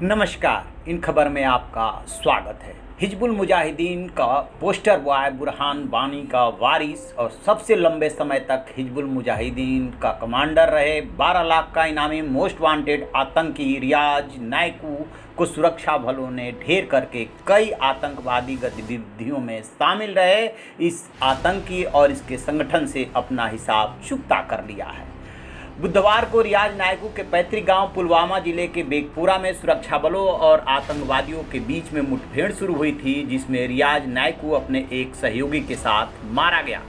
नमस्कार। इन खबर में आपका स्वागत है। हिजबुल मुजाहिदीन का पोस्टर बॉय बुरहान वानी का वारिस और सबसे लंबे समय तक हिजबुल मुजाहिदीन का कमांडर रहे 12 लाख का इनामी मोस्ट वांटेड आतंकी रियाज नायकू को सुरक्षा बलों ने ढेर करके कई आतंकवादी गतिविधियों में शामिल रहे इस आतंकी और इसके संगठन से अपना हिसाब चुकता कर लिया है। बुधवार को रियाज नायकू के पैतृक गांव पुलवामा जिले के बेगपुरा में सुरक्षा बलों और आतंकवादियों के बीच में मुठभेड़ शुरू हुई थी, जिसमें रियाज नायकू अपने एक सहयोगी के साथ मारा गया।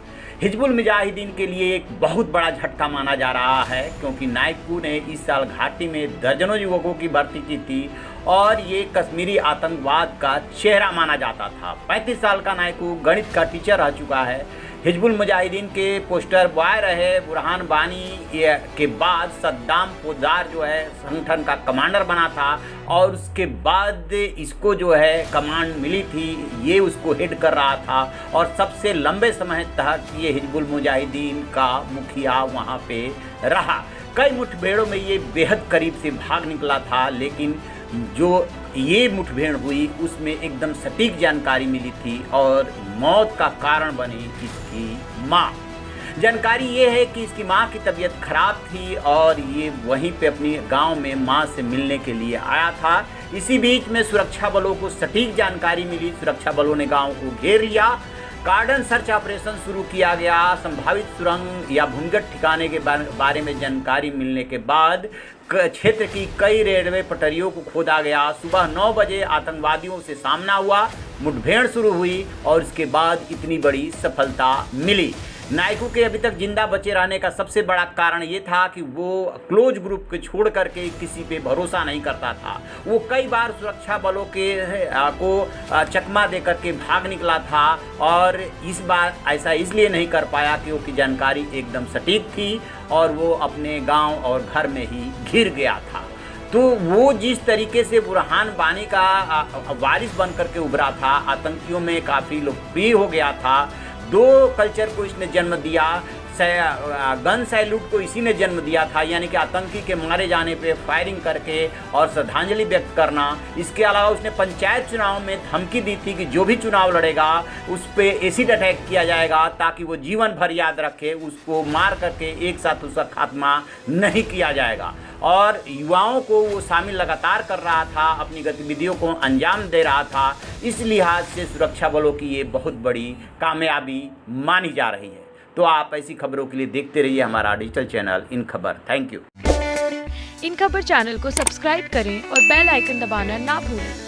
हिजबुल मुजाहिदीन के लिए एक बहुत बड़ा झटका माना जा रहा है, क्योंकि नायकू ने इस साल घाटी में दर्जनों युवकों की भर्ती की थी और ये कश्मीरी आतंकवाद का चेहरा माना जाता था। 35 साल का नायकू गणित का टीचर रह चुका है। हिजबुल मुजाहिदीन के पोस्टर बॉय रहे बुरहान वानी के बाद सद्दाम पोद्दार जो है संगठन का कमांडर बना था और उसके बाद इसको जो है कमांड मिली थी, ये उसको हेड कर रहा था और सबसे लंबे समय तक ये हिजबुल मुजाहिदीन का मुखिया वहाँ पे रहा। कई मुठभेड़ों में ये बेहद करीब से भाग निकला था, लेकिन जो ये मुठभेड़ हुई उसमें एकदम सटीक जानकारी मिली थी और मौत का कारण बनी इसकी माँ। जानकारी ये है कि इसकी माँ की तबीयत खराब थी और ये वहीं पे अपनी गांव में माँ से मिलने के लिए आया था। इसी बीच में सुरक्षा बलों को सटीक जानकारी मिली। सुरक्षा बलों ने गांव को घेर लिया। कार्डन सर्च ऑपरेशन शुरू किया गया। संभावित सुरंग या भूमिगत ठिकाने के बारे में जानकारी मिलने के बाद क्षेत्र की कई रेलवे पटरियों को खोदा गया। सुबह 9 बजे आतंकवादियों से सामना हुआ, मुठभेड़ शुरू हुई और इसके बाद इतनी बड़ी सफलता मिली। नायकू के अभी तक जिंदा बचे रहने का सबसे बड़ा कारण ये था कि वो क्लोज ग्रुप को छोड़ करके किसी पे भरोसा नहीं करता था। वो कई बार सुरक्षा बलों को चकमा दे करके भाग निकला था और इस बार ऐसा इसलिए नहीं कर पाया क्योंकि जानकारी एकदम सटीक थी और वो अपने गांव और घर में ही घिर गया था। तो वो जिस तरीके से बुरहान वानी का वारिस बन करके उभरा था, आतंकियों में काफ़ी लोकप्रिय हो गया था। 2 कल्चर को इसने जन्म दिया। गन सैल्यूट को इसी ने जन्म दिया था, यानी कि आतंकी के मारे जाने पे फायरिंग करके और श्रद्धांजलि व्यक्त करना। इसके अलावा उसने पंचायत चुनाव में धमकी दी थी कि जो भी चुनाव लड़ेगा उस पर एसिड अटैक किया जाएगा ताकि वो जीवन भर याद रखे, उसको मार करके एक साथ उसका खात्मा नहीं किया जाएगा। और युवाओं को वो शामिल लगातार कर रहा था, अपनी गतिविधियों को अंजाम दे रहा था। इस लिहाज से सुरक्षा बलों की ये बहुत बड़ी कामयाबी मानी जा रही है। तो आप ऐसी खबरों के लिए देखते रहिए हमारा डिजिटल चैनल इन खबर। Thank you. इन खबर चैनल को सब्सक्राइब करें और बेल आइकन दबाना ना भूलें।